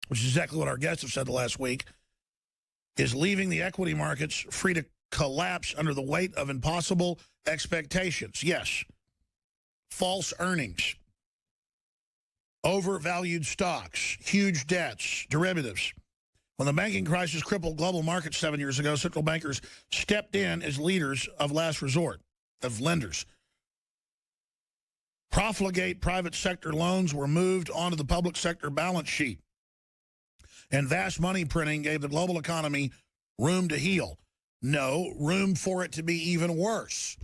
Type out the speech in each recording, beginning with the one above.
which is exactly what our guests have said the last week, is leaving the equity markets free to collapse under the weight of impossible expectations. Yes, false earnings, overvalued stocks, huge debts, derivatives. When the banking crisis crippled global markets 7 years ago, central bankers stepped in as leaders of last resort, of lenders. Profligate private sector loans were moved onto the public sector balance sheet. And vast money printing gave the global economy room to heal. No, room for it to be even worse.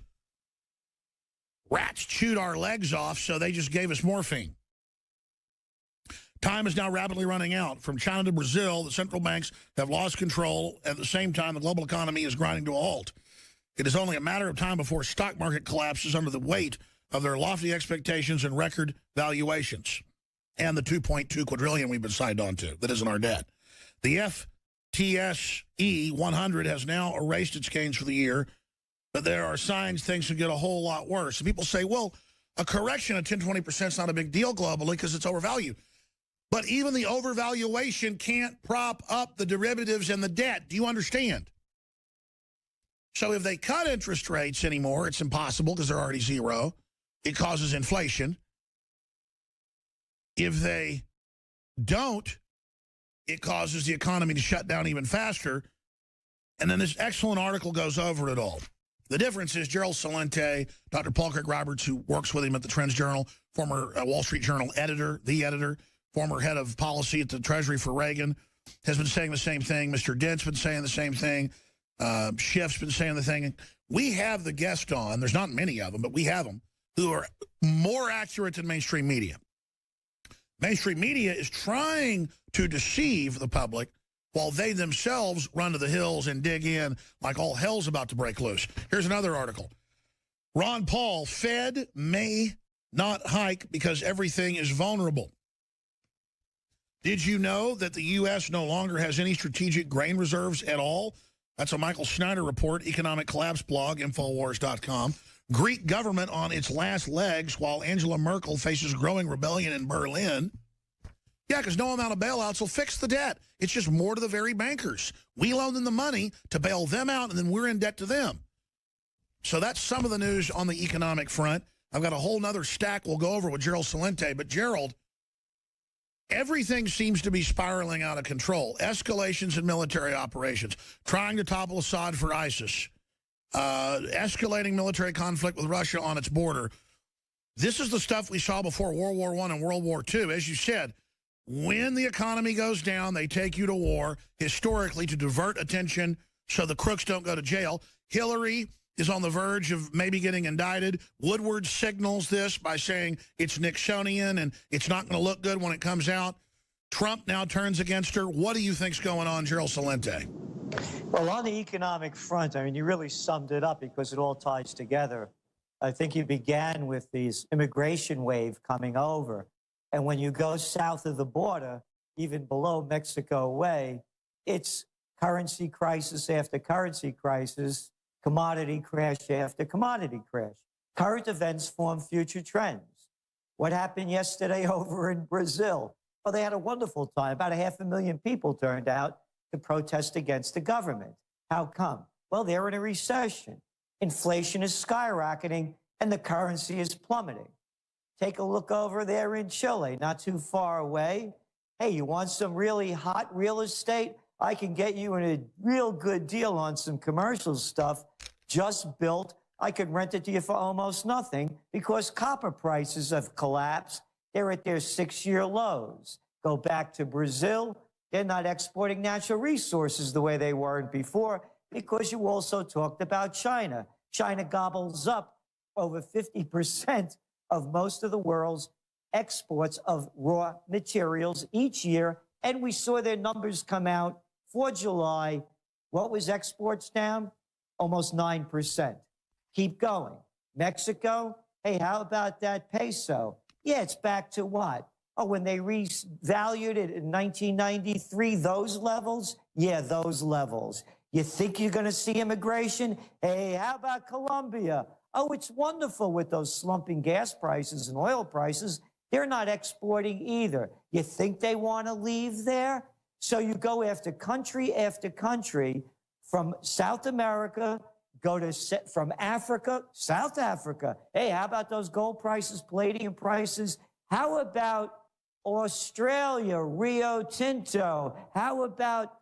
Rats chewed our legs off, so they just gave us morphine. Time is now rapidly running out. From China to Brazil, the central banks have lost control. At the same time, the global economy is grinding to a halt. It is only a matter of time before stock market collapses under the weight of their lofty expectations and record valuations, and the 2.2 quadrillion we've been signed on to that isn't our debt. The FTSE 100 has now erased its gains for the year, but there are signs things can get a whole lot worse. And people say, well, a correction of 10-20% is not a big deal globally because it's overvalued. But even the overvaluation can't prop up the derivatives and the debt. Do you understand? So if they cut interest rates anymore, it's impossible because they're already zero. It causes inflation. If they don't, it causes the economy to shut down even faster. And then this excellent article goes over it all. The difference is Gerald Celente, Dr. Paul Craig Roberts, who works with him at the Trends Journal, former Wall Street Journal editor, former head of policy at the Treasury for Reagan, has been saying the same thing. Mr. Dent's been saying the same thing. Schiff's been saying the thing. We have the guest on. There's not many of them, but we have them, who are more accurate than mainstream media. Mainstream media is trying to deceive the public while they themselves run to the hills and dig in like all hell's about to break loose. Here's another article. Ron Paul, Fed may not hike because everything is vulnerable. Did you know that the U.S. no longer has any strategic grain reserves at all? That's a Michael Snyder report, Economic Collapse blog, Infowars.com. Greek government on its last legs while Angela Merkel faces growing rebellion in Berlin. Yeah, because no amount of bailouts will fix the debt. It's just more to the very bankers. We loan them the money to bail them out, and then we're in debt to them. So that's some of the news on the economic front. I've got a whole nother stack we'll go over with Gerald Celente. But, Gerald, everything seems to be spiraling out of control. Escalations in military operations, trying to topple Assad for ISIS, escalating military conflict with Russia on its border. This is the stuff we saw before World War I and World War II. As you said, when the economy goes down, they take you to war, historically, to divert attention so the crooks don't go to jail. Hillary is on the verge of maybe getting indicted. Woodward signals this by saying it's Nixonian and it's not going to look good when it comes out. Trump now turns against her. What do you think's going on, Gerald Celente? Well, on the economic front, I mean, you really summed it up because it all ties together. I think you began with this immigration wave coming over. And when you go south of the border, even below Mexico way, it's currency crisis after currency crisis, commodity crash after commodity crash. Current events form future trends. What happened yesterday over in Brazil? Well, they had a wonderful time. About 500,000 people turned out to protest against the government. How come? Well, they're in a recession. Inflation is skyrocketing, and the currency is plummeting. Take a look over there in Chile, not too far away. Hey, you want some really hot real estate? I can get you in a real good deal on some commercial stuff just built. I could rent it to you for almost nothing because copper prices have collapsed. They're at their 6-year lows. Go back to Brazil. They're not exporting natural resources the way they weren't before because you also talked about China. China gobbles up over 50% of most of the world's exports of raw materials each year. And we saw their numbers come out for July. What was exports down? Almost 9%. Keep going. Mexico, hey, how about that peso? Yeah, it's back to what? Oh, when they revalued it in 1993, those levels? Yeah, those levels. You think you're going to see immigration? Hey, how about Colombia? Oh, it's wonderful with those slumping gas prices and oil prices. They're not exporting either. You think they want to leave there? So you go after country from South America, from Africa, South Africa. Hey, how about those gold prices, palladium prices? How about Australia, Rio Tinto? How about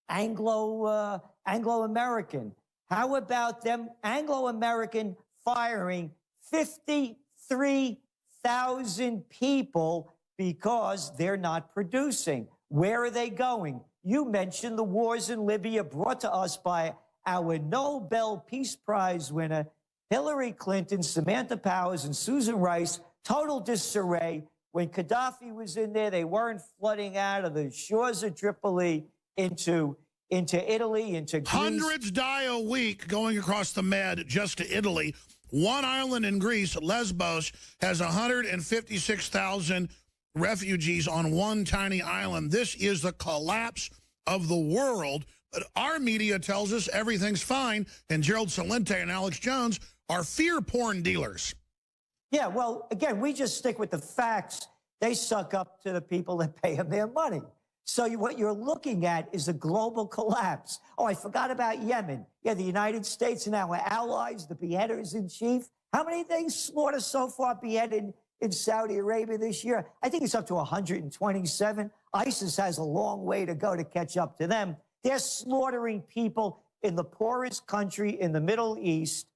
Anglo-American? How about them Anglo-American firing 53,000 people because they're not producing? Where are they going? You mentioned the wars in Libya brought to us by our Nobel Peace Prize winner, Hillary Clinton, Samantha Powers, and Susan Rice. Total disarray. When Gaddafi was in there, they weren't flooding out of the shores of Tripoli into Italy, into Greece. Hundreds die a week going across the Med just to Italy. One island in Greece, Lesbos, has 156,000 refugees on one tiny island. This is the collapse of the world. But our media tells us everything's fine, and Gerald Celente and Alex Jones are fear porn dealers. Yeah, well, again, we just stick with the facts. They suck up to the people that pay them their money. So what you're looking at is a global collapse. Oh, I forgot about Yemen. Yeah, the United States and our allies, the beheaders in chief. How many things slaughtered so far beheaded in Saudi Arabia this year? I think it's up to 127. ISIS has a long way to go to catch up to them. They're slaughtering people in the poorest country in the Middle East,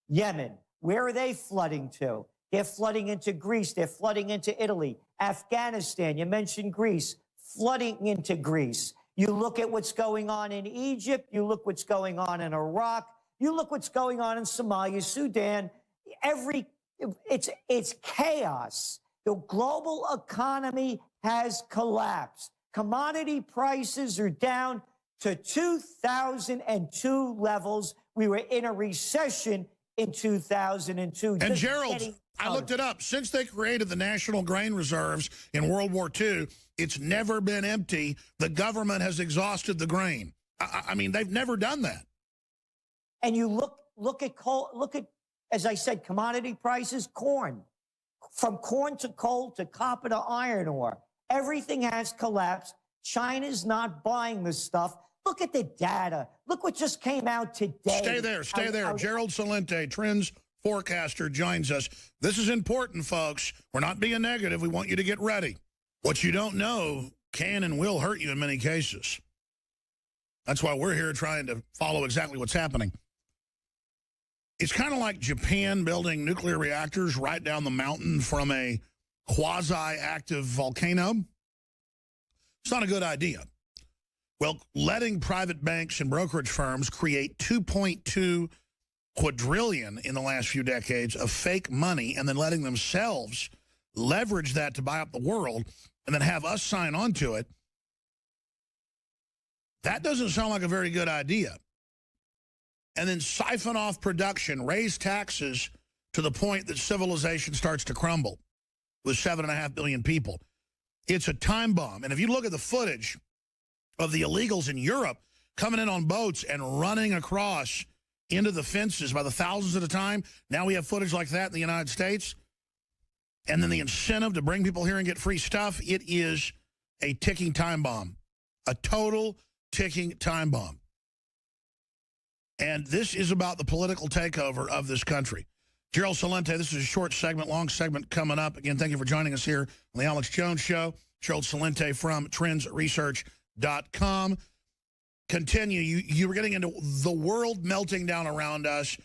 Yemen. Where are they flooding to? They're flooding into Greece. They're flooding into Italy. Afghanistan, you mentioned Greece, flooding into Greece. You look at what's going on in Egypt. You look what's going on in Iraq. You look what's going on in Somalia, Sudan. It's chaos. The global economy has collapsed. Commodity prices are down to 2002 levels. We were in a recession in 2002. And Gerald, I looked it up. Since they created the National Grain Reserves in World War II, it's never been empty. The government has exhausted the grain. I mean, they've never done that. And you look at coal, as I said, commodity prices, corn. From corn to coal to copper to iron ore. Everything has collapsed. China's not buying this stuff. Look at the data. Look what just came out today. Stay there. Gerald Celente, Trends forecaster, joins us. This is important, folks. We're not being negative. We want you to get ready. What you don't know can and will hurt you in many cases. That's why we're here trying to follow exactly what's happening. It's kind of like Japan building nuclear reactors right down the mountain from a quasi-active volcano. It's not a good idea. Well, letting private banks and brokerage firms create 2.2 quadrillion in the last few decades of fake money and then letting themselves leverage that to buy up the world and then have us sign on to it, that doesn't sound like a very good idea. And then siphon off production, raise taxes to the point that civilization starts to crumble with 7.5 billion people. It's a time bomb. And if you look at the footage of the illegals in Europe coming in on boats and running across into the fences by the thousands at a time, now we have footage like that in the United States. And then the incentive to bring people here and get free stuff, it is a ticking time bomb, a total ticking time bomb. And this is about the political takeover of this country. Gerald Celente, this is a short segment, long segment coming up. Again, thank you for joining us here on the Alex Jones Show. Gerald Celente from trendsresearch.com. Continue. You were getting into the world melting down around us.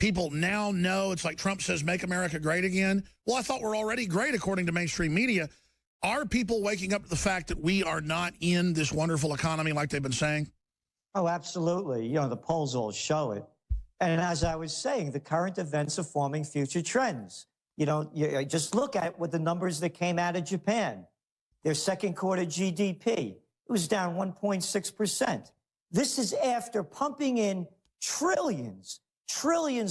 People now know, it's like Trump says, make America great again. Well, I thought we're already great according to mainstream media. Are people waking up to the fact that we are not in this wonderful economy like they've been saying? Oh, absolutely. You know, the polls all show it. And as I was saying, the current events are forming future trends. You know, you just look at what the numbers that came out of Japan. Their second quarter GDP, it was down 1.6%. This is after pumping in trillions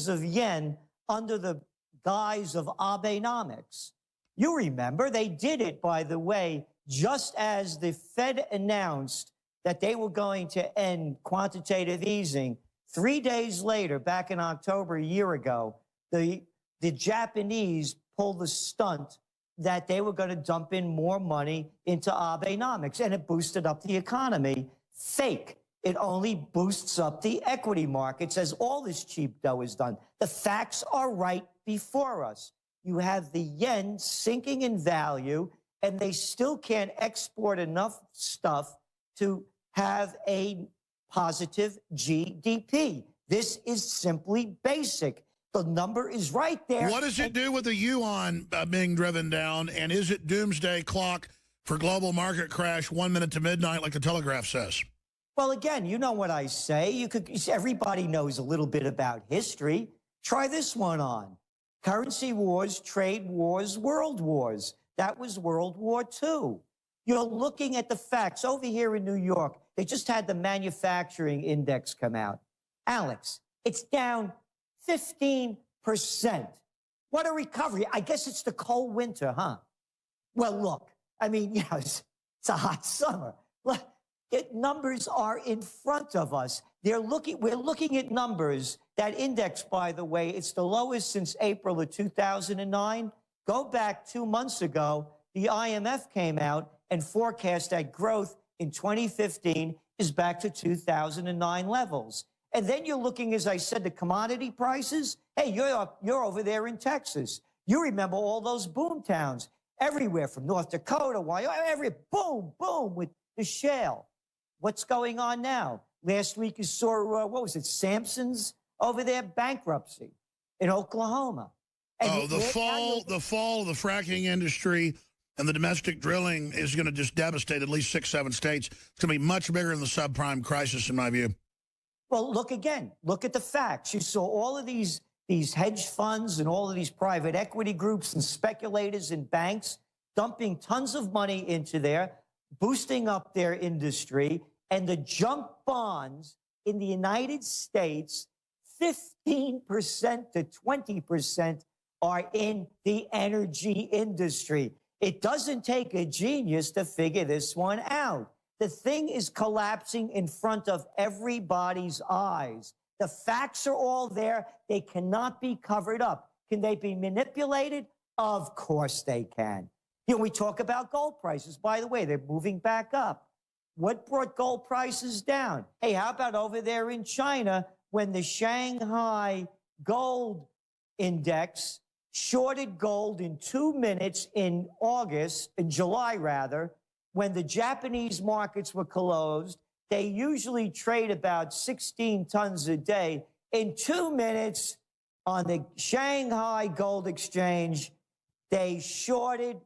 of yen under the guise of Abenomics. You remember, they did it, by the way, just as the Fed announced that they were going to end quantitative easing. 3 days later, back in October a year ago, the Japanese pulled the stunt that they were going to dump in more money into Abenomics, and it boosted up the economy. Fake. It only boosts up the equity markets, as all this cheap dough is done. The facts are right before us. You have the yen sinking in value, and they still can't export enough stuff to have a positive GDP. This is simply basic. The number is right there. What does it do with the yuan being driven down? And is it doomsday clock for global market crash 1 minute to midnight like the Telegraph says? Well, again, you know what I say. Everybody knows a little bit about history. Try this one on. Currency wars, trade wars, world wars. That was World War II. You're looking at the facts. Over here in New York, they just had the manufacturing index come out. Alex, it's down 15%. What a recovery. I guess it's the cold winter, huh? Well, look, I mean, you know, it's a hot summer. Look, numbers are in front of us. We're looking at numbers. That index, by the way, it's the lowest since April of 2009. Go back 2 months ago, the IMF came out and forecast that growth in 2015 is back to 2009 levels. And then you're looking, as I said, the commodity prices. Hey, you're over there in Texas. You remember all those boom towns everywhere from North Dakota, Wyoming, boom, boom, with the shale. What's going on now? Last week you saw, what was it, Samson's over there, bankruptcy in Oklahoma. And the fall of the fracking industry and the domestic drilling is going to just devastate at least 6, 7 states. It's going to be much bigger than the subprime crisis, in my view. Well, look again. Look at the facts. You saw all of these hedge funds and all of these private equity groups and speculators and banks dumping tons of money into there, boosting up their industry. And the junk bonds in the United States, 15% to 20% are in the energy industry. It doesn't take a genius to figure this one out. The thing is collapsing in front of everybody's eyes. The facts are all there. They cannot be covered up. Can they be manipulated? Of course they can. You know, we talk about gold prices. By the way, they're moving back up. What brought gold prices down? Hey, how about over there in China when the Shanghai gold index shorted gold in 2 minutes in July rather, when the Japanese markets were closed? They usually trade about 16 tons a day. In 2 minutes on the Shanghai Gold Exchange, they shorted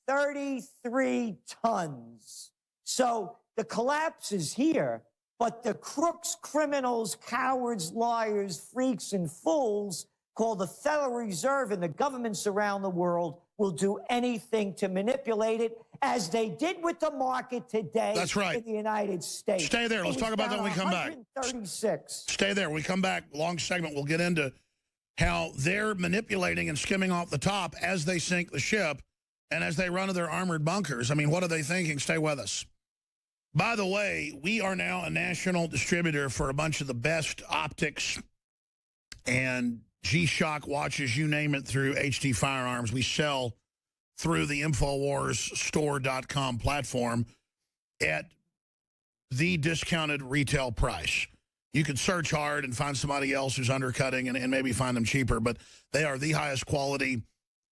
33 tons. So the collapse is here, but the crooks, criminals, cowards, liars, freaks, and fools called the Federal Reserve and the governments around the world will do anything to manipulate it, as they did with the market today. That's right. In the United States. Stay there. Let's talk about that when we come back. 136. Stay there. When we come back, long segment, we'll get into how they're manipulating and skimming off the top as they sink the ship and as they run to their armored bunkers. I mean, what are they thinking? Stay with us. By the way, we are now a national distributor for a bunch of the best optics and G-Shock watches, you name it, through HD Firearms. We sell through the InfoWarsStore.com platform at the discounted retail price. You could search hard and find somebody else who's undercutting and maybe find them cheaper, but they are the highest quality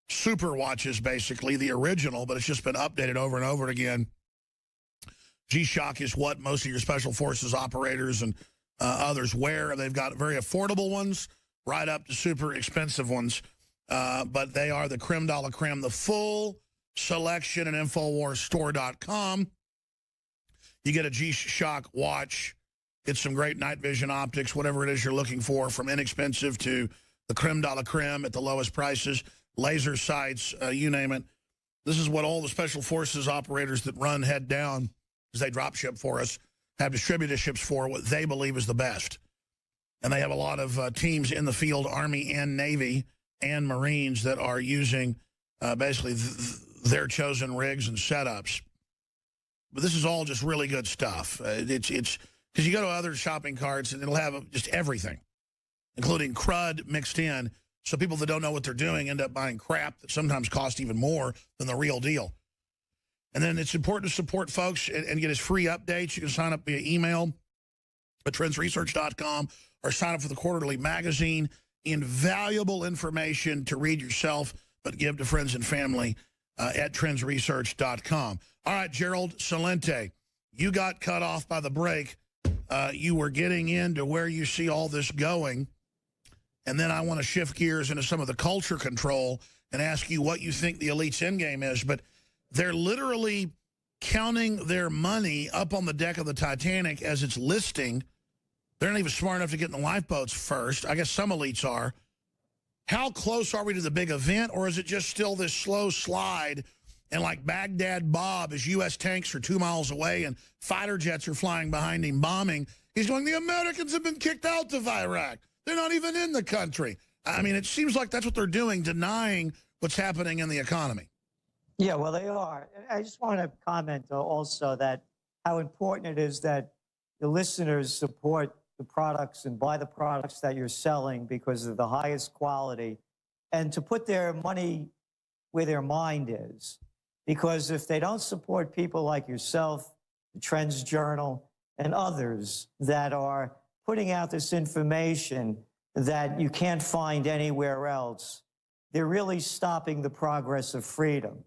super watches, basically, the original, but it's just been updated over and over again. G-Shock is what most of your special forces operators and others wear. They've got very affordable ones right up to super expensive ones, but they are the creme de la creme, the full selection at InfoWarsStore.com. You get a G-Shock watch, get some great night vision optics, whatever it is you're looking for, from inexpensive to the creme de la creme at the lowest prices, laser sights, you name it. This is what all the special forces operators that run head down, as they drop ship for us, have distributorships for what they believe is the best. And they have a lot of teams in the field, Army and Navy and Marines, that are using basically their chosen rigs and setups. But this is all just really good stuff. It's because you go to other shopping carts and it'll have just everything, including crud mixed in. So people that don't know what they're doing end up buying crap that sometimes costs even more than the real deal. And then it's important to support folks and get his free updates. You can sign up via email at trendsresearch.com or sign up for the quarterly magazine. Invaluable information to read yourself, but give to friends and family at trendsresearch.com. All right, Gerald, Celente, you got cut off by the break. You were getting into where you see all this going. And then I want to shift gears into some of the culture control and ask you what you think the elite's endgame is. But they're literally counting their money up on the deck of the Titanic as it's listing. They're not even smart enough to get in the lifeboats first. I guess some elites are. How close are we to the big event, or is it just still this slow slide? And like Baghdad Bob, as U.S. tanks are 2 miles away and fighter jets are flying behind him bombing, he's going, the Americans have been kicked out of Iraq. They're not even in the country. I mean, it seems like that's what they're doing, denying what's happening in the economy. Yeah, well, they are. I just want to comment also that how important it is that the listeners support the products and buy the products that you're selling because of the highest quality, and to put their money where their mind is. Because if they don't support people like yourself, the Trends Journal, and others that are putting out this information that you can't find anywhere else, they're really stopping the progress of freedom.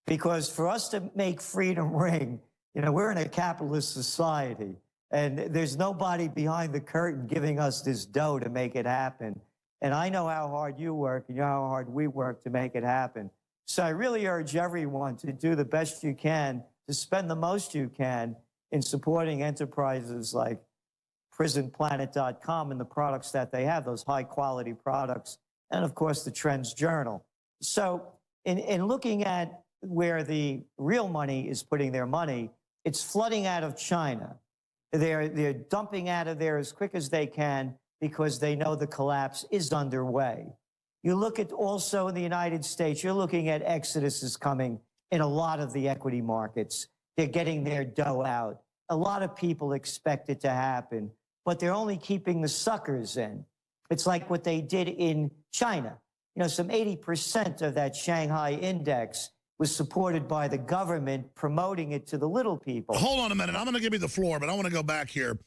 Because for us to make freedom ring, you know, we're in a capitalist society, and there's nobody behind the curtain giving us this dough to make it happen. And I know how hard you work, and you know how hard we work to make it happen. So I really urge everyone to do the best you can, to spend the most you can in supporting enterprises like prisonplanet.com and the products that they have, those high-quality products, and, of course, the Trends Journal. So in looking at where the real money is putting their money, it's flooding out of China. They're dumping out of there as quick as they can because they know the collapse is underway. You look at also in the United States, you're looking at exoduses coming in a lot of the equity markets. They're getting their dough out. A lot of people expect it to happen, but they're only keeping the suckers in. It's like what they did in China. You know, some 80% of that Shanghai index was supported by the government promoting it to the little people. Hold on a minute. I'm going to give you the floor, but I want to go back here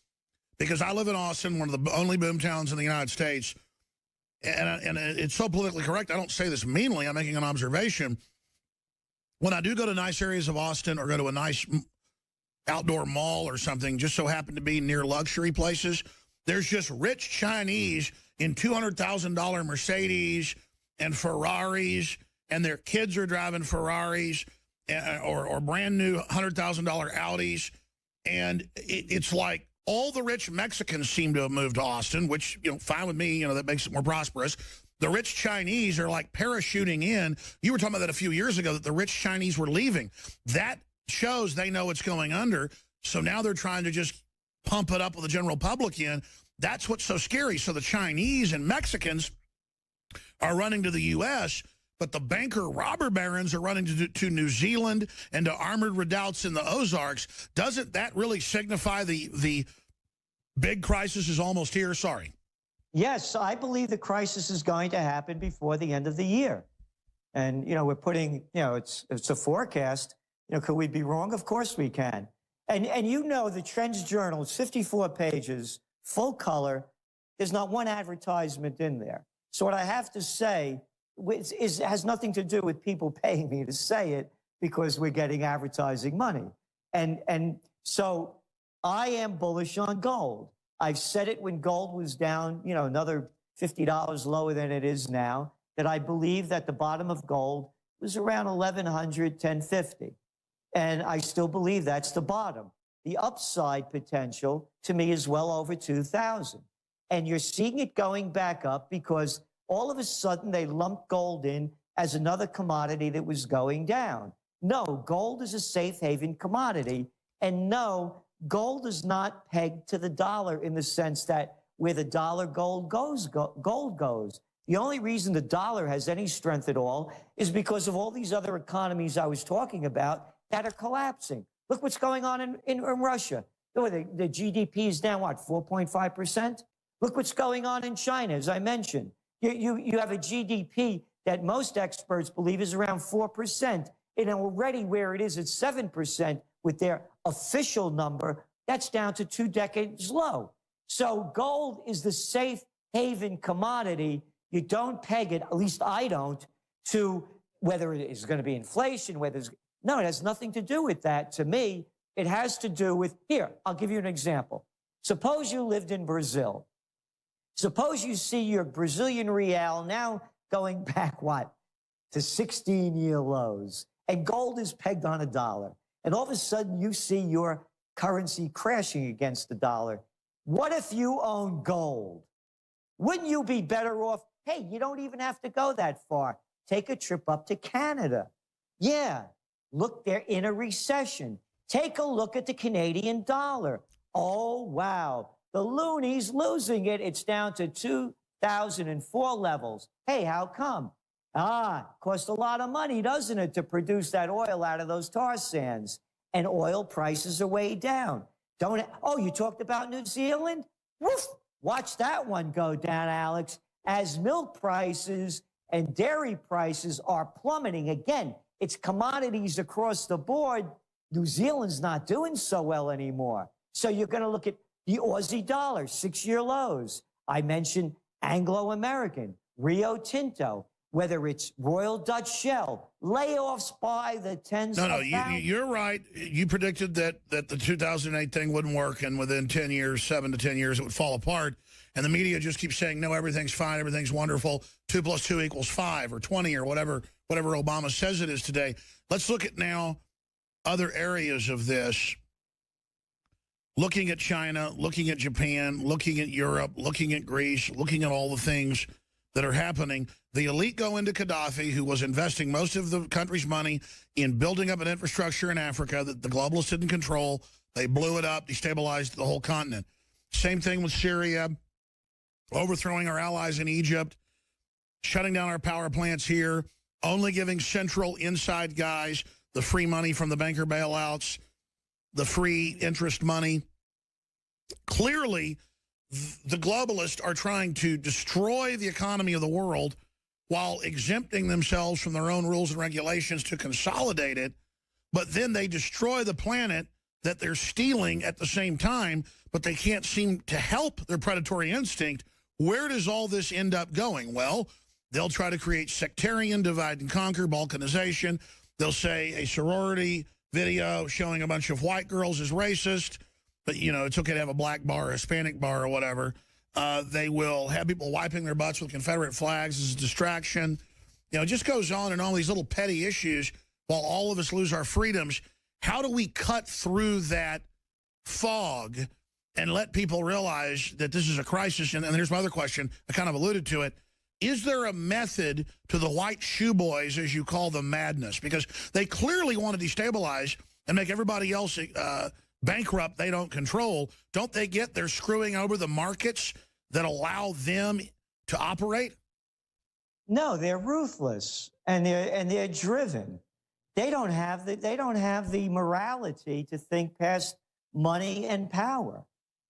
because I live in Austin, one of the only boom towns in the United States. And it's so politically correct. I don't say this meanly. I'm making an observation. When I do go to nice areas of Austin or go to a nice outdoor mall or something, just so happen to be near luxury places, there's just rich Chinese in $200,000 Mercedes and Ferraris, and their kids are driving Ferraris or brand new $100,000 Audis. And it's like all the rich Mexicans seem to have moved to Austin, which, you know, fine with me, you know, that makes it more prosperous. The rich Chinese are like parachuting in. You were talking about that a few years ago, that the rich Chinese were leaving. That shows they know it's going under. So now they're trying to just pump it up with the general public in. That's what's so scary. So the Chinese and Mexicans are running to the U.S., but the banker robber barons are running to New Zealand and to armored redoubts in the Ozarks. Doesn't that really signify the big crisis is almost here? Sorry. Yes, I believe the crisis is going to happen before the end of the year. And, you know, we're putting, you know, it's a forecast. You know, could we be wrong? Of course we can. And you know, the Trends Journal, it's 54 pages, full color. There's not one advertisement in there. So what I have to say has nothing to do with people paying me to say it, because we're getting advertising money. And so I am bullish on gold. I've said it when gold was down, you know, another $50 lower than it is now, that I believe that the bottom of gold was around 1,100, 1,050. And I still believe that's the bottom. The upside potential to me is well over 2,000. And you're seeing it going back up because all of a sudden they lumped gold in as another commodity that was going down. No, gold is a safe haven commodity. And no, gold is not pegged to the dollar in the sense that where the dollar gold goes, gold goes. The only reason the dollar has any strength at all is because of all these other economies I was talking about that are collapsing. Look what's going on in Russia. The GDP is down, what, 4.5%? Look what's going on in China, as I mentioned. You have a GDP that most experts believe is around 4%. And already where it is at 7% with their official number, that's down to 2 decades low. So gold is the safe haven commodity. You don't peg it, at least I don't, to whether it is going to be inflation, whether it's... No, it has nothing to do with that. To me, it has to do with... Here, I'll give you an example. Suppose you lived in Brazil. Suppose you see your Brazilian real now going back, what, to 16-year lows, and gold is pegged on $1. And all of a sudden, you see your currency crashing against the dollar. What if you own gold? Wouldn't you be better off? Hey, you don't even have to go that far. Take a trip up to Canada. Yeah, look, they're in a recession. Take a look at the Canadian dollar. Oh, wow. The loony's losing it. It's down to 2004 levels. Hey, how come? Costs a lot of money, doesn't it, to produce that oil out of those tar sands? And oil prices are way down. Oh, you talked about New Zealand? Woof! Watch that one go down, Alex, as milk prices and dairy prices are plummeting. Again, it's commodities across the board. New Zealand's not doing so well anymore. So you're going to look at the Aussie dollar, 6-year lows. I mentioned Anglo-American, Rio Tinto, whether it's Royal Dutch Shell, layoffs by the tens of thousands. You're right. You predicted that the 2008 thing wouldn't work, and within 10 years, 7 to 10 years, it would fall apart. And the media just keeps saying, no, everything's fine, everything's wonderful, 2 + 2 = 5 or 20 or whatever Obama says it is today. Let's look at now other areas of this. Looking at China, looking at Japan, looking at Europe, looking at Greece, looking at all the things that are happening. The elite go into Gaddafi, who was investing most of the country's money in building up an infrastructure in Africa that the globalists didn't control. They blew it up, destabilized the whole continent. Same thing with Syria, overthrowing our allies in Egypt, shutting down our power plants here, only giving central inside guys the free money from the banker bailouts, the free interest money. Clearly, the globalists are trying to destroy the economy of the world while exempting themselves from their own rules and regulations to consolidate it, but then they destroy the planet that they're stealing at the same time, but they can't seem to help their predatory instinct. Where does all this end up going? Well, they'll try to create sectarian divide and conquer, balkanization. They'll say a sorority video showing a bunch of white girls is racist, but, you know, it's okay to have a black bar or a Hispanic bar or whatever. They will have people wiping their butts with Confederate flags as a distraction. You know, it just goes on and on, these little petty issues while all of us lose our freedoms. How do we cut through that fog and let people realize that this is a crisis? And here's my other question. I kind of alluded to it. Is there a method to the white shoe boys, as you call them, madness? Because they clearly want to destabilize and make everybody else bankrupt they don't control. Don't they get they're screwing over the markets that allow them to operate? No, they're ruthless and they're driven. They don't have the morality to think past money and power.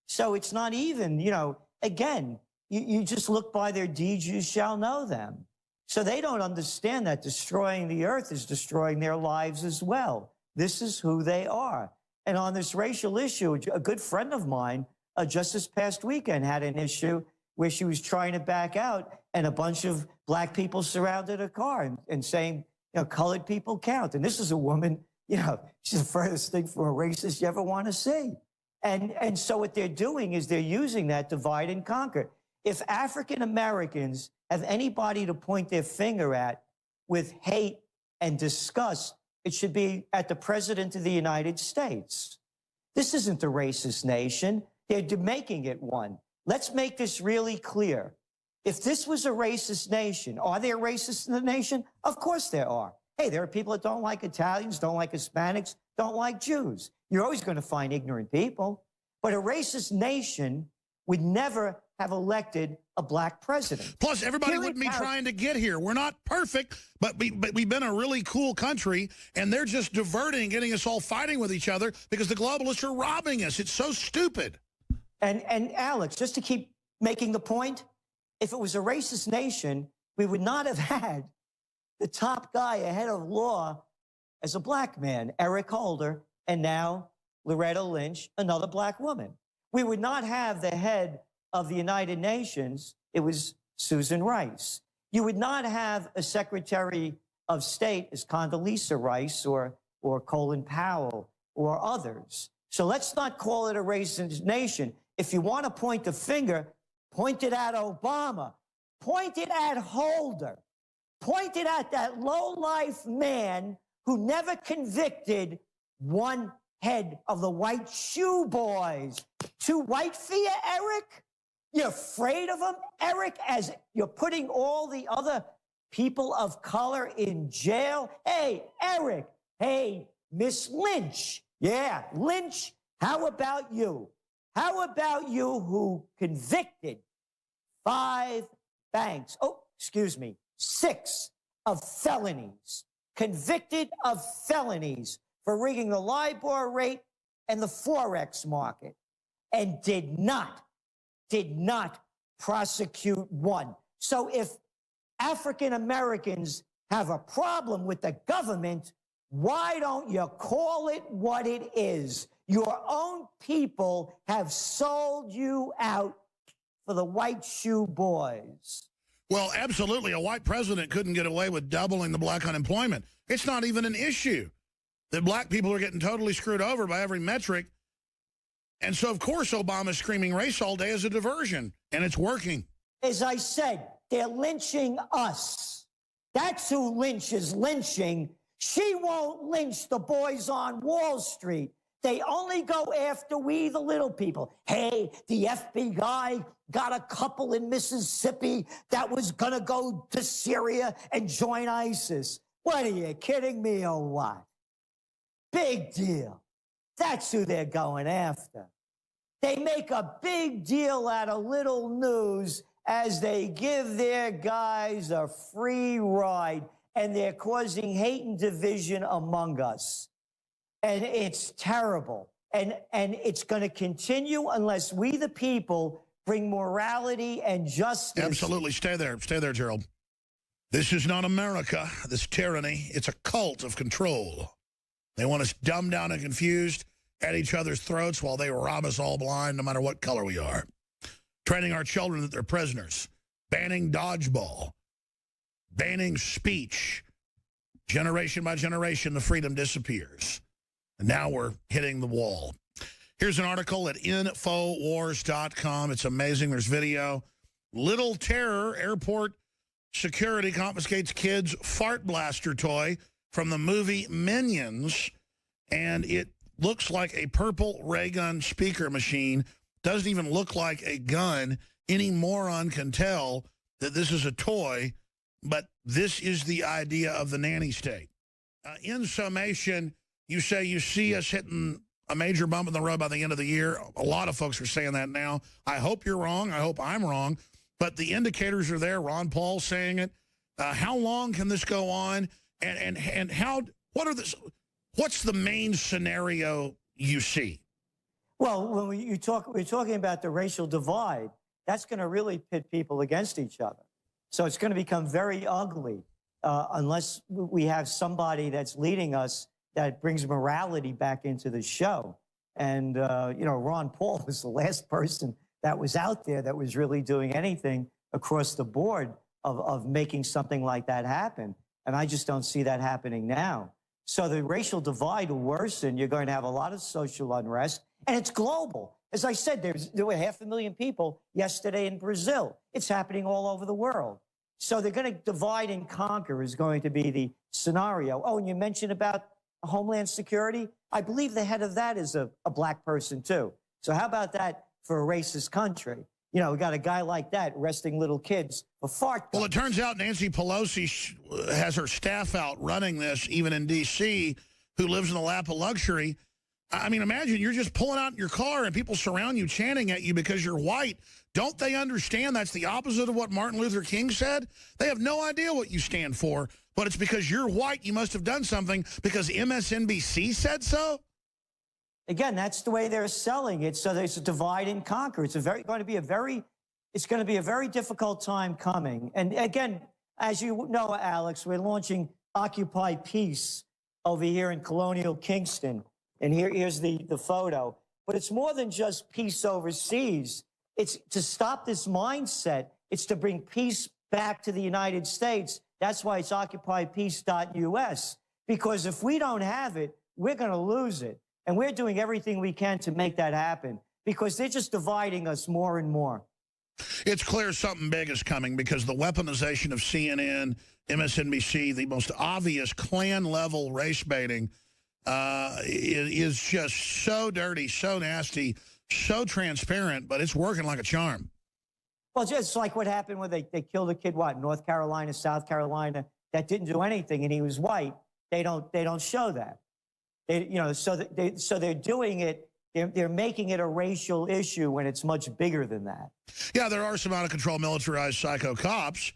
So it's not even, you know, again, you just look by their deeds, you shall know them. So they don't understand that destroying the earth is destroying their lives as well. This is who they are. And on this racial issue, a good friend of mine, just this past weekend, had an issue where she was trying to back out, and a bunch of black people surrounded her car and saying, you know, colored people count. And this is a woman, you know, she's the furthest thing from a racist you ever want to see. And so what they're doing is they're using that divide and conquer. If African Americans have anybody to point their finger at with hate and disgust, it should be at the President of the United States. This isn't a racist nation. They're making it one. Let's make this really clear. If this was a racist nation, are there racists in the nation? Of course there are. Hey, there are people that don't like Italians, don't like Hispanics, don't like Jews. You're always going to find ignorant people. But a racist nation would never have elected a black president. Plus, everybody wouldn't be trying to get here. We're not perfect, but we've been a really cool country, and they're just diverting, getting us all fighting with each other because the globalists are robbing us. It's so stupid. And Alex, just to keep making the point, if it was a racist nation, we would not have had the top guy ahead of law as a black man, Eric Holder, and now Loretta Lynch, another black woman. We would not have the head of the United Nations. It was Susan Rice. You would not have a Secretary of State as Condoleezza Rice or Colin Powell or others. So let's not call it a racist nation. If you want to point the finger, point it at Obama. Point it at Holder. Point it at that low-life man who never convicted one head of the white shoe boys. Too white for you, Eric? You're afraid of him, Eric, as you're putting all the other people of color in jail? Hey, Eric. Hey, Miss Lynch. Yeah, Lynch, how about you? How about you who convicted 5 banks, 6 of felonies, convicted of felonies for rigging the LIBOR rate and the Forex market, and did not prosecute one. So if African Americans have a problem with the government, why don't you call it what it is? Your own people have sold you out for the white shoe boys. Well, absolutely. A white president couldn't get away with doubling the black unemployment. It's not even an issue that black people are getting totally screwed over by every metric. And so, of course, Obama's screaming race all day is a diversion, and it's working. As I said, they're lynching us. That's who Lynch is lynching. She won't lynch the boys on Wall Street. They only go after we, the little people. Hey, the FBI got a couple in Mississippi that was going to go to Syria and join ISIS. What, are you kidding me or what? Big deal. That's who they're going after. They make a big deal out of little news as they give their guys a free ride, and they're causing hate and division among us. And it's terrible. And it's going to continue unless we, the people, bring morality and justice. Absolutely. Stay there. Stay there, Gerald. This is not America, this tyranny. It's a cult of control. They want us dumbed down and confused at each other's throats while they rob us all blind, no matter what color we are. Training our children that they're prisoners. Banning dodgeball. Banning speech. Generation by generation, the freedom disappears. And now we're hitting the wall. Here's an article at Infowars.com. It's amazing. There's video. Little Terror, airport security confiscates kids' fart blaster toy from the movie Minions. And it looks like a purple ray gun speaker machine. Doesn't even look like a gun. Any moron can tell that this is a toy, but this is the idea of the nanny state. In summation, you say you see us hitting a major bump in the road by the end of the year. A lot of folks are saying that now. I hope you're wrong. I hope I'm wrong. But the indicators are there. Ron Paul's saying it. How long can this go on? And what's the main scenario you see? Well, when we're talking about the racial divide, that's going to really pit people against each other. So it's going to become very ugly unless we have somebody that's leading us that brings morality back into the show. And, Ron Paul was the last person that was out there that was really doing anything across the board of making something like that happen. And I just don't see that happening now. So the racial divide will worsen. You're going to have a lot of social unrest, and it's global. As I said, there were 500,000 people yesterday in Brazil. It's happening all over the world. So they're going to divide and conquer is going to be the scenario. Oh, and you mentioned about Homeland Security. I believe the head of that is a black person, too. So how about that for a racist country? You know, we got a guy like that arresting little kids for fart. Well, it turns out Nancy Pelosi has her staff out running this, even in D.C., who lives in the lap of luxury. I mean, imagine you're just pulling out in your car and people surround you chanting at you because you're white. Don't they understand that's the opposite of what Martin Luther King said? They have no idea what you stand for, but it's because you're white you must have done something because MSNBC said so? Again, that's the way they're selling it. So there's a divide and conquer. It's going to be a very it's going to be a very difficult time coming. And again, as you know, Alex, we're launching Occupy Peace over here in Colonial Kingston. And here's the photo. But it's more than just peace overseas. It's to stop this mindset. It's to bring peace back to the United States. That's why it's occupypeace.us. Because if we don't have it, we're going to lose it. And we're doing everything we can to make that happen because they're just dividing us more and more. It's clear something big is coming because the weaponization of CNN, MSNBC, the most obvious Klan-level race baiting is just so dirty, so nasty, so transparent, but it's working like a charm. Well, just like what happened when they killed a kid, what, North Carolina, South Carolina, that didn't do anything, and he was white. They don't show that. So they're doing it. They're making it a racial issue when it's much bigger than that. Yeah, there are some out-of-control militarized psycho cops,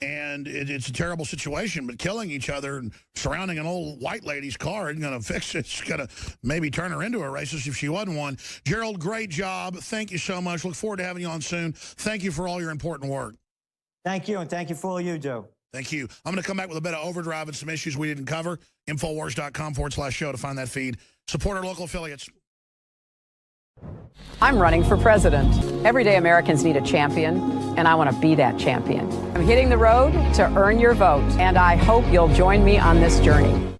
and it's a terrible situation, but killing each other and surrounding an old white lady's car isn't going to fix it. It's going to maybe turn her into a racist if she wasn't one. Gerald, great job. Thank you so much. Look forward to having you on soon. Thank you for all your important work. Thank you, and thank you for all you do. Thank you. I'm going to come back with a bit of overdrive and some issues we didn't cover. Infowars.com/show to find that feed. Support our local affiliates. I'm running for president. Everyday Americans need a champion, and I want to be that champion. I'm hitting the road to earn your vote, and I hope you'll join me on this journey.